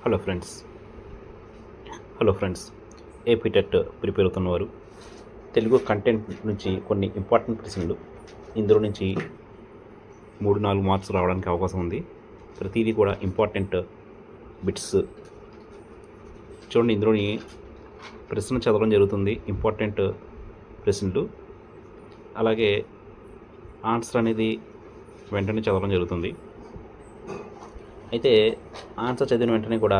Hello friends hello friends AP TET prepare అవుతున్నవారు Telugu content నుంచి కొన్ని ఇంపార్టెంట్ ప్రశ్నలు ఇందులో నుంచి 3-4 మార్క్స్ రావడానికి అవకాశం ఉంది. ప్రతిదీ కూడా ఇంపార్టెంట్ బిట్స్ చూడండి. ఇందులోని ప్రశ్న చదవడం జరుగుతుంది, ఇంపార్టెంట్ ప్రశ్నలు. అలాగే ఆన్సర్ అనేది వెంటనే చదవడం జరుగుతుంది. అయితే ఆన్సర్ చదివిన వెంటనే కూడా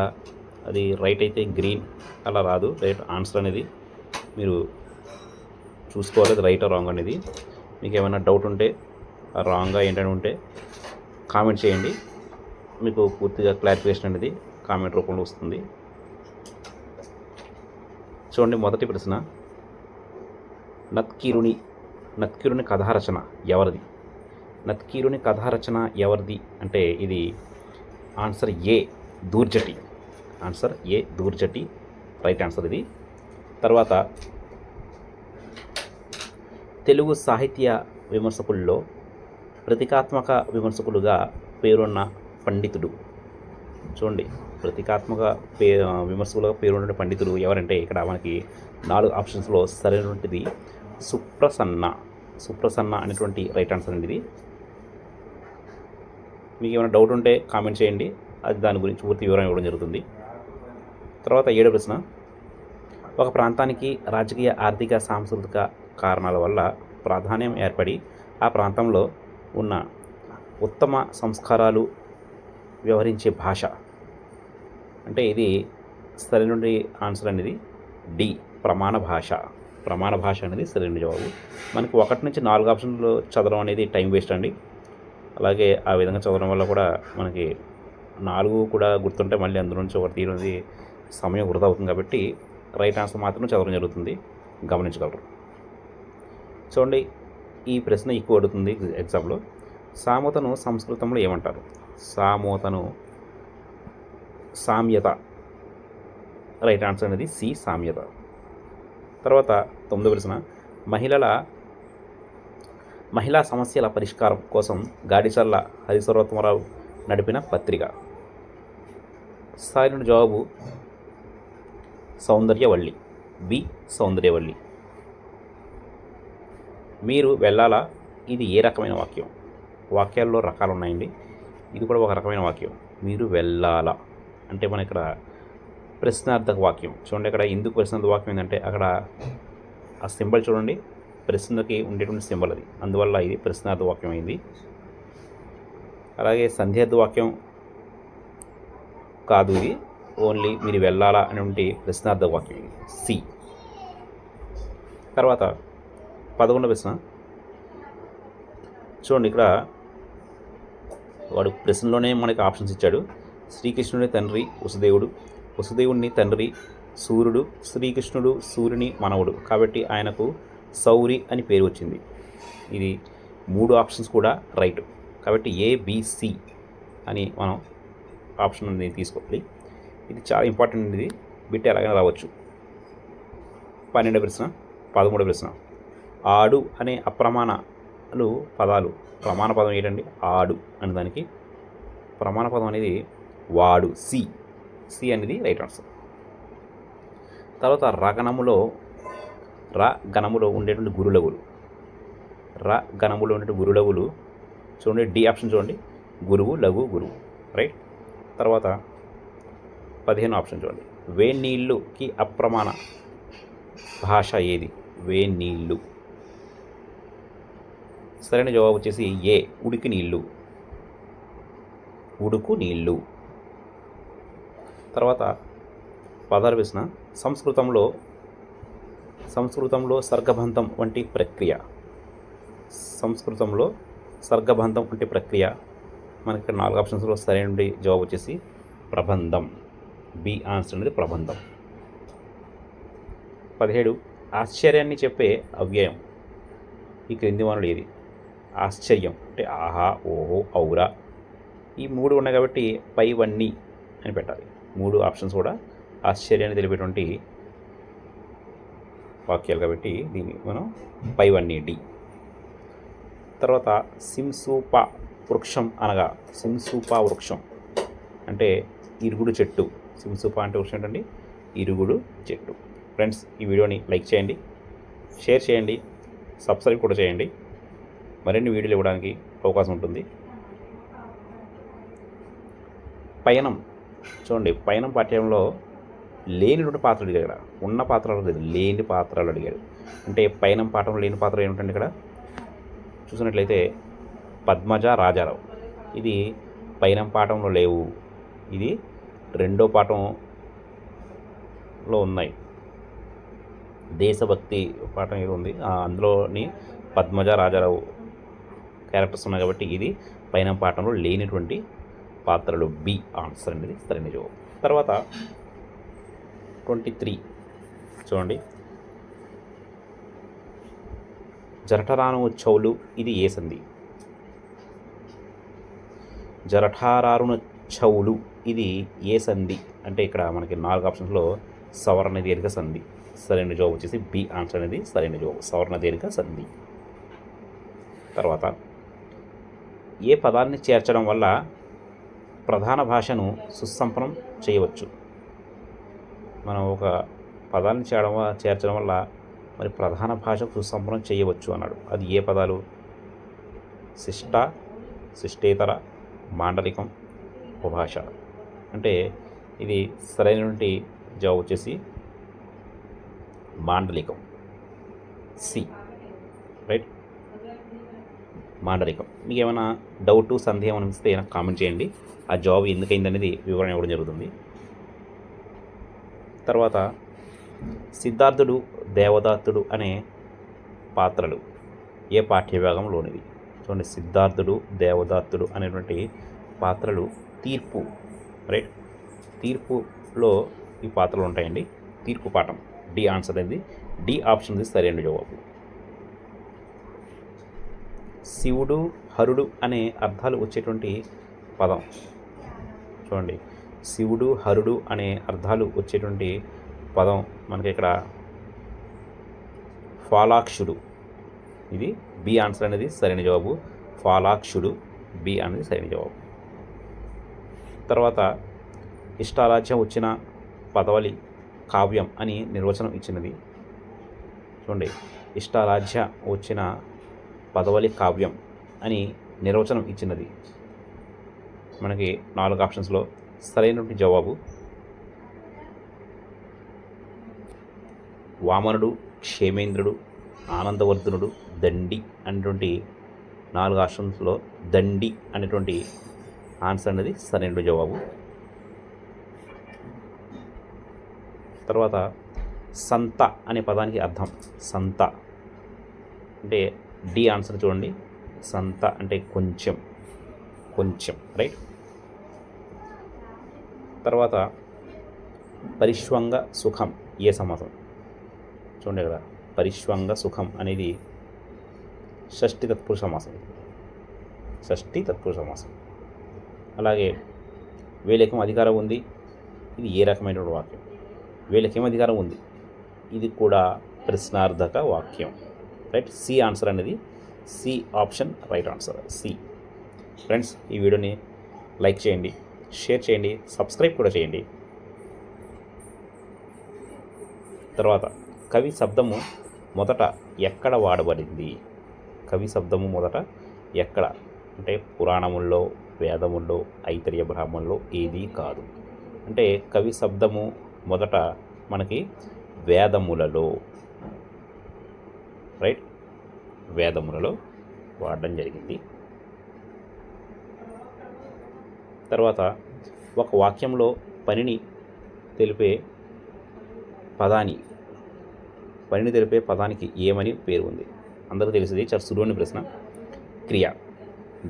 అది రైట్ అయితే గ్రీన్ అలా రాదు. రైట్ ఆన్సర్ అనేది మీరు చూసుకోవాలి, అది రైట్ రాంగ్ అనేది. మీకు ఏమైనా డౌట్ ఉంటే రాంగ్గా ఏంటని ఉంటే కామెంట్ చేయండి, మీకు పూర్తిగా క్లారిఫికేషన్ అనేది కామెంట్ రూపంలో వస్తుంది. చూడండి, మొదటి ప్రశ్న, నత్కీరుని కథారచన ఎవరిది? నత్కీరుని కథారచన ఎవరిది అంటే ఇది ఆన్సర్ ఏ దూర్జటి. ఆన్సర్ ఏ దూర్జటి, రైట్ ఆన్సర్ ఇది. తర్వాత తెలుగు సాహిత్య విమర్శకుల్లో ప్రతీకాత్మక విమర్శకులుగా పేరున్న పండితుడు. చూడండి, ప్రతీకాత్మక విమర్శకులుగా పేరున్న పండితుడు ఎవరంటే ఇక్కడ మనకి 4 ఆప్షన్స్లో సరైనటువంటిది సుప్రసన్న అనేటువంటి రైట్ ఆన్సర్ అండి ఇది. మీకు ఏమైనా డౌట్ ఉంటే కామెంట్ చేయండి, అది దాని గురించి పూర్తి వివరణ ఇవ్వడం జరుగుతుంది. తర్వాత 7వ ప్రశ్న, ఒక ప్రాంతానికి రాజకీయ, ఆర్థిక, సాంస్కృతిక కారణాల వల్ల ప్రాధాన్యం ఏర్పడి ఆ ప్రాంతంలో ఉన్న ఉత్తమ సంస్కారాలు వ్యవహరించే భాష అంటే ఇది సరైన ఆన్సర్ అనేది డి ప్రమాణ భాష. ప్రమాణ భాష అనేది సరైన జవాబు. మనకి 1 నుంచి 4 ఆప్షన్లు చదవడం అనేది టైం వేస్ట్ అండి. అలాగే ఆ విధంగా చదవడం వల్ల కూడా మనకి 4 కూడా గుర్తుంటే మళ్ళీ అందులో నుంచి ఒకటి తీరుది సమయం వృధా అవుతుంది. కాబట్టి రైట్ ఆన్సర్ మాత్రం చదవడం జరుగుతుంది, గమనించగలరు. చూడండి, ఈ ప్రశ్న ఎక్కువ అడుగుతుంది ఎగ్జామ్లో. సామతను సంస్కృతంలో ఏమంటారు? సామ్యత, రైట్ ఆన్సర్ అనేది సి సామ్యత. తర్వాత 9వ ప్రశ్న, మహిళా సమస్యల పరిష్కారం కోసం గాడిచర్ల హరిసర్వోత్తమరావు నడిపిన పత్రిక. సరైన జవాబు సౌందర్యవల్లి, బి సౌందర్యవల్లి. మీరు వెళ్ళాలా, ఇది ఏ రకమైన వాక్యం? వాక్యాల్లో రకాలు ఉన్నాయండి, ఇది కూడా ఒక రకమైన వాక్యం. మీరు వెళ్ళాలా అంటే మన ఇక్కడ ప్రశ్నార్థక వాక్యం. చూడండి, అక్కడ ఎందుకు ప్రశ్నార్థక వాక్యం ఏంటంటే అక్కడ ఆ సింబల్ చూడండి, ప్రశ్నకి ఉండేటువంటి సింబల్ అది, అందువల్ల ఇది ప్రశ్నార్థ వాక్యం అయింది. అలాగే సంధ్యార్థ వాక్యం కాదు, ఇది ఓన్లీ మీరు వెళ్ళాలా అనేటువంటి ప్రశ్నార్థ వాక్యం ఇది, సి. తర్వాత 11వ ప్రశ్న, చూడండి ఇక్కడ వాడు ప్రశ్నలోనే మనకి ఆప్షన్స్ ఇచ్చాడు. శ్రీకృష్ణుని తండ్రి వసుదేవుడు, వసుదేవుని తండ్రి సూర్యుడు, శ్రీకృష్ణుడు సూర్యుని మనవుడు, కాబట్టి ఆయనకు సౌరి అని పేరు వచ్చింది. ఇది 3 ఆప్షన్స్ కూడా రైట్, కాబట్టి ఏబిసి అని మనం ఆప్షన్ అనేది తీసుకోవాలి. ఇది చాలా ఇంపార్టెంట్, ఇది బిట్ ఎలాగైనా రావచ్చు. 12వ ప్రశ్న, 13వ ప్రశ్న, ఆడు అనే అప్రమాణాలు పదాలు, ప్రమాణ పదం ఏంటండి? ఆడు అనే దానికి ప్రమాణ పదం అనేది వాడు, సి అనేది రైట్ ఆన్సర్. తర్వాత గణములో ఉండేటువంటి గురులగులు, చూడండి డి ఆప్షన్ చూడండి, గురువు, లఘు, గురువు, రైట్. తర్వాత 15 ఆప్షన్ చూడండి, వేన్నీళ్ళుకి అప్రమాణ భాష ఏది? వేన్నీళ్ళు, సరైన జవాబు వచ్చేసి ఏ ఉడుకు నీళ్ళు. తర్వాత 16వ ప్రశ్న, సంస్కృతంలో సర్గబంధం వంటి ప్రక్రియ. మనకి 4 ఆప్షన్స్లో సరైన జవాబు వచ్చేసి ప్రబంధం, బి ఆన్సర్ అనేది ప్రబంధం. 17, ఆశ్చర్యాన్ని చెప్పే అవ్యయం ఈ క్రింది వానలు ఏది? ఆశ్చర్యం అంటే ఆహా, ఓహో, ఔరా, ఈ 3 ఉన్నాయి కాబట్టి పైవన్నీ అని పెట్టాలి. 3 ఆప్షన్స్ కూడా ఆశ్చర్యాన్ని తెలిపేటువంటి వాక్యాలు కాబట్టి దీన్ని మనం పైవన్నీ డి. తర్వాత సింసూప వృక్షం అంటే ఇరుగుడు చెట్టు సింసుప అంటే వర్షం ఏంటండి ఇరుగుడు చెట్టు. ఫ్రెండ్స్, ఈ వీడియోని లైక్ చేయండి, షేర్ చేయండి, సబ్స్క్రైబ్ కూడా చేయండి. మరిన్ని వీడియోలు ఇవ్వడానికి అవకాశం ఉంటుంది. పయనం చూడండి, పయనం పాఠ్యంలో లేనిటువంటి పాత్రలు అడిగాడు. ఇక్కడ ఉన్న పాత్రలు లేదు, లేని పాత్రలు అడిగాడు. అంటే పయనం పాఠంలో లేని పాత్ర ఏమిటండి? ఇక్కడ చూసినట్లయితే పద్మజ, రాజారావు. ఇది పయనం పాఠంలో లేవు, ఇది రెండో పాఠంలో ఉన్నాయి. దేశభక్తి పాఠం ఏదో ఉంది, అందులోని పద్మజ, రాజారావు క్యారెక్టర్స్ ఉన్నాయి కాబట్టి ఇది పయనం పాఠంలో లేనిటువంటి పాత్రలు. బి ఆన్సర్ అనేది సరైన జవాబు. తర్వాత 23 చూడండి, జరఠరాను చౌలు ఇది ఏ సంధి? జరఠారారుణ చౌలు ఇది ఏ సంధి అంటే ఇక్కడ మనకి 4 ఆప్షన్స్లో సవర్ణ దీర్ఘ సంధి. సరైన జవాబు వచ్చేసి బి ఆన్సర్ అనేది సరైన జవాబు, సవర్ణ దీర్ఘ సంధి. తర్వాత ఏ పదాన్ని చేర్చడం వల్ల ప్రధాన భాషను సుసంపన్నం చేయవచ్చు? మనం ఒక పదాన్ని చేర్చడం వల్ల మరి ప్రధాన భాషకు సుసంపన్నం చేయవచ్చు అన్నాడు. అది ఏ పదాలు? శిష్ట, శిష్టేతర, మాండలికం, ఉపభాష. అంటే ఇది సరైనటువంటి జవాబు వచ్చేసి మాండలికం, సి. రైట్, మాండలికం. మీకు ఏమైనా డౌటు, సందేహం అనిపిస్తే నాకు కామెంట్ చేయండి. ఆ జాబ్ ఎందుకైంది అనేది వివరణ ఇవ్వడం జరుగుతుంది. తర్వాత సిద్ధార్థుడు, దేవదత్తుడు అనే పాత్రలు ఏ పాఠ్యభాగంలోనివి? చూడండి, సిద్ధార్థుడు, దేవదత్తుడు అనేటువంటి పాత్రలు తీర్పు. రైట్, తీర్పులో ఈ పాత్రలు ఉంటాయండి. తీర్పు పాఠం. డి ఆన్సర్ అనేది, డి ఆప్షన్ ఇది సరైన జవాబు. శివుడు, హరుడు అనే అర్థాలు వచ్చేటువంటి పదం చూడండి. శివుడు, హరుడు అనే అర్థాలు వచ్చేటువంటి పదం మనకి ఇక్కడ ఫాలాక్షుడు. ఇది బి ఆన్సర్ అనేది సరైన జవాబు, ఫాలాక్షుడు. బి అనేది సరైన జవాబు. తర్వాత ఇష్టారాజ్యం వచ్చిన పదవలి కావ్యం అని నిర్వచనం ఇచ్చినది. చూడండి, ఇష్టారాజ్య వచ్చిన పదవలి కావ్యం అని నిర్వచనం ఇచ్చినది. మనకి 4 ఆప్షన్స్లో సరైనటువంటి జవాబు వామనుడు, క్షేమేంద్రుడు, ఆనందవర్ధనుడు, దండి అనేటువంటి 4 ఆప్షన్స్లో దండి అనేటువంటి ఆన్సర్ అనేది సరైన జవాబు. తర్వాత సంత అనే పదానికి అర్థం. సంత అంటే డి ఆన్సర్ చూడండి. సంత అంటే కొంచెం, కొంచెం. రైట్. తర్వాత పరిష్వంగ సుఖం ఏ సమాసం? చూడండి కదా, పరిష్వంగ సుఖం అనేది షష్ఠి తత్పురుష సమాసం. షష్ఠి తత్పురుష సమాసం. అలాగే వీళ్ళకేం అధికారం ఉంది, ఇది ఏ రకమైనటువంటి వాక్యం? వీళ్ళకేం అధికారం ఉంది, ఇది కూడా ప్రశ్నార్థక వాక్యం. రైట్, సి ఆన్సర్ అనేది, C option right answer, C. Friends, ఈ వీడియోని లైక్ చేయండి, షేర్ చేయండి, సబ్స్క్రైబ్ కూడా చేయండి. తర్వాత కవి శబ్దము మొదట ఎక్కడ వాడబడింది? కవి శబ్దము మొదట ఎక్కడ అంటే పురాణముల్లో, వేదముల్లో, ఐతర్య బ్రాహ్మణంలో ఏదీ కాదు. అంటే కవి శబ్దము మొదట మనకి వేదములలో, రైట్, వేదములలో వాడడం జరిగింది. తర్వాత ఒక వాక్యంలో పనిని తెలిపే పదానికి ఏమని పేరు ఉంది? అందరికీ తెలిసింది, చాలా సులువైన ప్రశ్న. క్రియ.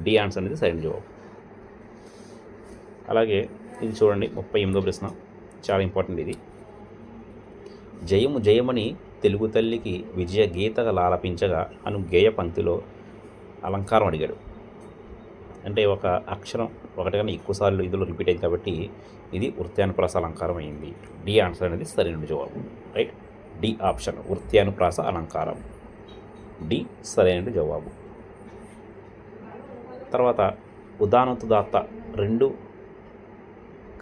డి ఆన్సర్ అనేది సరైన జవాబు. అలాగే ఇది చూడండి, 38వ ప్రశ్న, చాలా ఇంపార్టెంట్ ఇది. జయము జయమని తెలుగు తల్లికి విజయ గీతగా లాలపించగా అను గేయ పంక్తిలో అలంకారం అడిగాడు. అంటే ఒక అక్షరం ఒకటికన్నా ఎక్కువసార్లు ఇందులో రిపీట్ అయింది కాబట్టి ఇది వృత్యానుప్రాస అలంకారం అయింది. డి ఆన్సర్ అనేది సరైన జవాబు. రైట్, డి ఆప్షన్ వృత్యానుప్రాస అలంకారం. డి సరైన జవాబు. తర్వాత ఉదానోదాత్త రెండు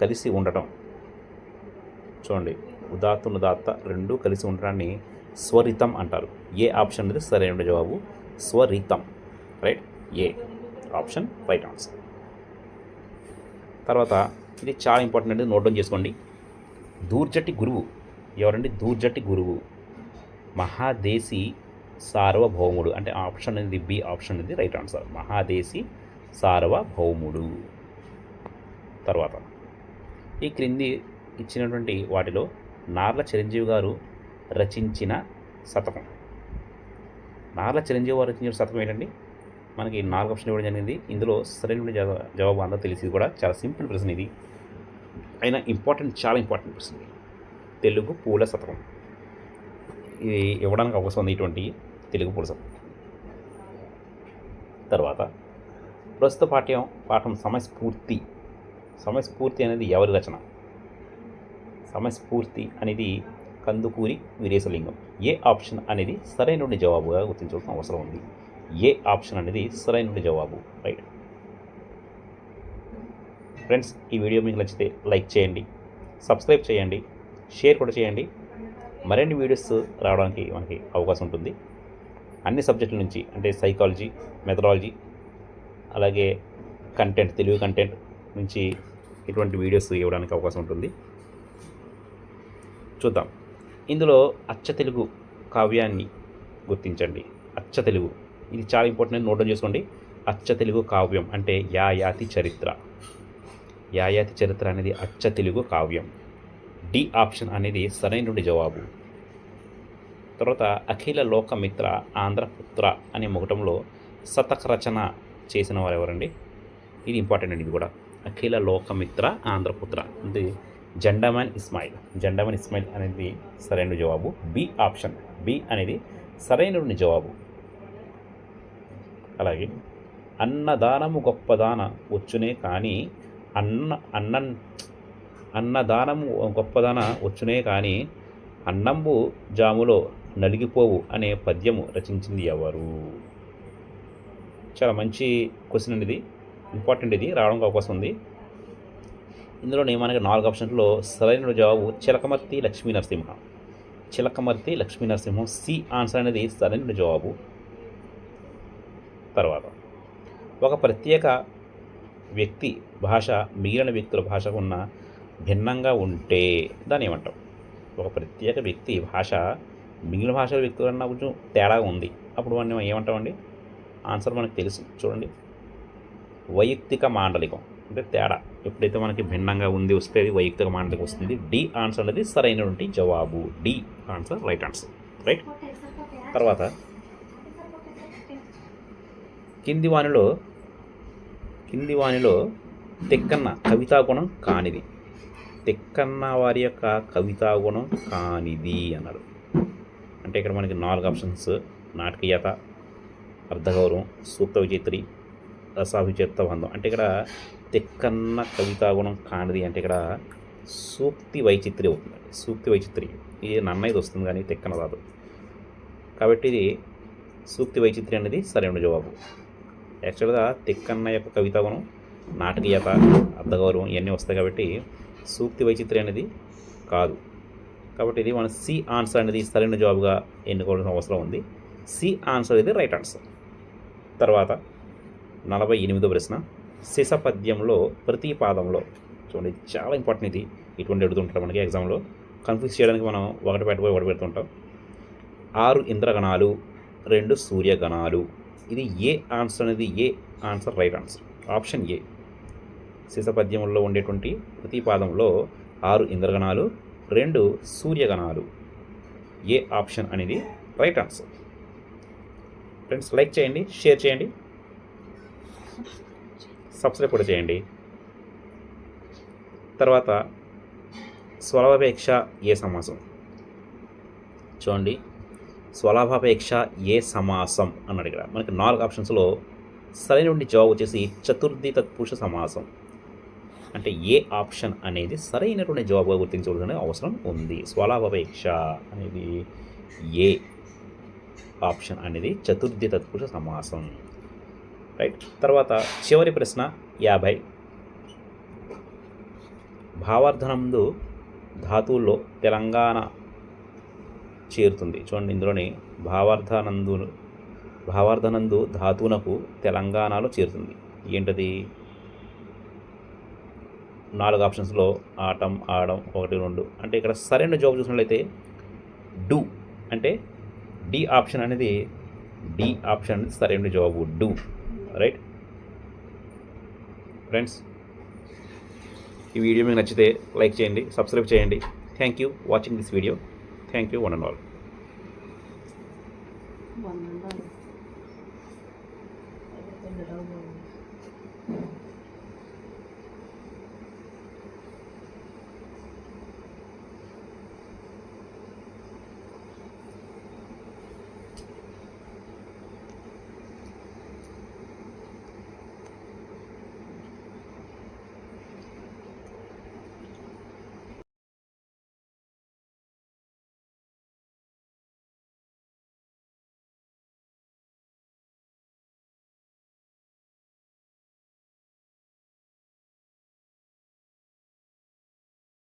కలిసి ఉండటం చూడండి, ఉదాత్త ఉదాత్త రెండు కలిసి ఉండడాన్ని స్వరితం అంటారు. ఏ ఆప్షన్ అనేది సరైన జవాబు, స్వరితం. రైట్, ఏ ఆప్షన్ రైట్ ఆన్సర్. తర్వాత ఇది చాలా ఇంపార్టెంట్ అండి, నోట్ డౌన్ చేసుకోండి. దూర్జటి గురువు ఎవరండి? దూర్జటి గురువు మహాదేశి సార్వభౌముడు. అంటే ఆప్షన్ అనేది బి ఆప్షన్ అనేది రైట్ ఆన్సర్, మహాదేశి సార్వభౌముడు. తర్వాత ఈ క్రింది ఇచ్చినటువంటి వాటిలో నార్ల చిరంజీవి గారు రచించిన శతకం. నార్ల చిరంజీవి గారు రచించిన శతకం ఏంటండి? మనకి 4 ఆప్షన్ ఇవ్వడం జరిగింది. ఇందులో సరైన జవాబు అందరూ తెలిసి కూడా చాలా సింపుల్ ప్రశ్న ఇది, అయినా ఇంపార్టెంట్, చాలా ఇంపార్టెంట్ ప్రశ్న. తెలుగు పూల శతకం. ఇది ఇవ్వడానికి అవకాశం ఉంది, ఇటువంటి తెలుగు పూల శతకం. తర్వాత ప్రస్తుత పాఠం సమయస్ఫూర్తి. సమయస్ఫూర్తి అనేది ఎవరి రచన? సమయస్ఫూర్తి అనేది కందుకూరి వీరేశలింగం. ఏ ఆప్షన్ అనేది సరైన జవాబుగా గుర్తించాల్సిన అవసరం ఉంది. ఏ ఆప్షన్ అనేది సరైన జవాబు. రైట్ ఫ్రెండ్స్, ఈ వీడియో మీకు నచ్చితే లైక్ చేయండి, సబ్స్క్రైబ్ చేయండి, షేర్ కూడా చేయండి. మరిన్ని వీడియోస్ రావడానికి మనకి అవకాశం ఉంటుంది. అన్ని సబ్జెక్టుల నుంచి, అంటే సైకాలజీ, మెథడాలజీ, అలాగే కంటెంట్, తెలుగు కంటెంట్ నుంచి ఇటువంటి వీడియోస్ ఇవ్వడానికి అవకాశం ఉంటుంది. చూద్దాం. ఇందులో అచ్చ తెలుగు కావ్యాన్ని గుర్తించండి. అచ్చ తెలుగు, ఇది చాలా ఇంపార్టెంట్, నోట్ డౌన్ చేసుకోండి. అచ్చ తెలుగు కావ్యం అంటే యాయాతి చరిత్ర. యాయాతి చరిత్ర అనేది అచ్చ తెలుగు కావ్యం. డి ఆప్షన్ అనేది సరైన జవాబు. తర్వాత అఖిల లోకమిత్ర ఆంధ్రపుత్ర అనే మొగటంలో శతక రచన చేసిన వారు ఎవరండి? ఇది ఇంపార్టెంట్ అండి. ఇది కూడా అఖిల లోకమిత్ర ఆంధ్రపుత్ర అంటే జెండామన్ ఇస్మాయిల్. జెండామన్ ఇస్మాయిల్ అనేది సరైన జవాబు. బి ఆప్షన్, బి అనేది సరైన జవాబు. అలాగే అన్నదానము గొప్పదాన వచ్చునే కానీ అన్నదానము గొప్పదాన వచ్చునే కానీ అన్నంబు జాములో నలిగిపోవు అనే పద్యము రచించింది ఎవరు? చాలా మంచి క్వశ్చన్ అండి, ఇది ఇంపార్టెంట్, ఇది రావడానికి అవకాశం ఉంది. ఇందులో మనకి 4 ఆప్షన్లో సరైన జవాబు చిలకమర్తి లక్ష్మీ నరసింహ. చిలకమర్తి లక్ష్మీ నరసింహం సి ఆన్సర్ అనేది సరైన జవాబు. తర్వాత ఒక ప్రత్యేక వ్యక్తి భాష మిగిలిన వ్యక్తుల భాషకు ఉన్న భిన్నంగా ఉంటే దాన్ని ఏమంటాం? ఒక ప్రత్యేక వ్యక్తి భాష మిగిలిన భాషల వ్యక్తులన్నా కొంచెం తేడా ఉంది, అప్పుడు మనం ఏమంటామండి? ఆన్సర్ మనకు తెలుసు, చూడండి. వైయక్తిక మాండలికం అంటే తేడా ఎప్పుడైతే మనకి భిన్నంగా ఉంది వస్తే అది వైయక్తిక మాండలికం వస్తుంది. డి ఆన్సర్ అనేది సరైనటువంటి జవాబు. D answer right answer. Right. తర్వాత కింది వానిలో తెక్కన్న కవితాగుణం కానిది. తెక్కన్న వారి యొక్క కవితాగుణం కానిది అన్నాడు. అంటే ఇక్కడ మనకి 4 ఆప్షన్స్: నాటకీయత, అర్ధగౌరవం, సూక్త విచిత్రి, రసాభిచేత బంధం. అంటే ఇక్కడ తెక్కన్న కవితాగుణం కానిది అంటే ఇక్కడ సూక్తి వైచిత్రి అవుతుంది. సూక్తి వైచిత్రి ఇది నన్నైదు వస్తుంది కానీ తెక్కన రాదు, కాబట్టి ఇది సూక్తి వైచిత్రి అనేది సరైన జవాబు. యాక్చువల్గా తెక్కన్న యొక్క కవితాగుణం, నాటకీయత, అర్ధగౌరవం ఇవన్నీ వస్తాయి కాబట్టి సూక్తి వైచిత్రి అనేది కాదు. కాబట్టి ఇది మన సి ఆన్సర్ అనేది సరైన జవాబుగా ఎన్నుకోవాల్సిన అవసరం ఉంది. సి ఆన్సర్ ఇది రైట్ ఆన్సర్. తర్వాత 48వ ప్రశ్న, శిశపద్యంలో ప్రతి పాదంలో, చూడండి చాలా ఇంపార్టెంట్, ఇది ఇటువంటి అడుగుతుంటారు మనకి ఎగ్జామ్లో. కన్ఫ్యూజ్ చేయడానికి మనం ఒకటి పెడుతుంటాం. 6 ఇంద్రగణాలు, 2 సూర్యగణాలు. ఇది ఏ ఆన్సర్ అనేది A answer right answer. Option A. శిశపద్యంలో ఉండేటువంటి ప్రతి పాదంలో 6 ఇంద్రగణాలు, 2 సూర్యగణాలు. ఏ ఆప్షన్ అనేది రైట్ ఆన్సర్. ఫ్రెండ్స్, లైక్ చేయండి, షేర్ చేయండి, సబ్స్క్రైబ్ కూడా చేయండి. తర్వాత స్వలాభాపేక్ష ఏ సమాసం? చూడండి, స్వలాభాపేక్ష ఏ సమాసం అన్నాడు. ఇక్కడ మనకి 4 ఆప్షన్స్లో సరైన జవాబు వచ్చేసి చతుర్థి తత్పురుష సమాసం. అంటే ఏ ఆప్షన్ అనేది సరైనటువంటి జవాబుగా గుర్తించవలసిన అవసరం ఉంది. స్వలాభాపేక్ష అనేది ఏ ఆప్షన్ అనేది చతుర్థి తత్పురుష సమాసం. రైట్. తర్వాత చివరి ప్రశ్న 50. భావార్థనందు ధాతువుల్లో తెలంగాణ చేరుతుంది. చూడండి ఇందులోని భావార్థనందు ధాతువునకు తెలంగాణలో చేరుతుంది. ఏంటది? 4 ఆప్షన్స్లో ఆటం, ఆడం, 1, 2. అంటే ఇక్కడ సరైన జవాబు చూసినట్లయితే డు. అంటే డి ఆప్షన్ అనేది సరైన జవాబు డు. రైట్ ఫ్రెండ్స్, ఈ వీడియో మీకు నచ్చితే లైక్ చేయండి, సబ్స్క్రైబ్ చేయండి. Thank you watching this video. Thank you one and all.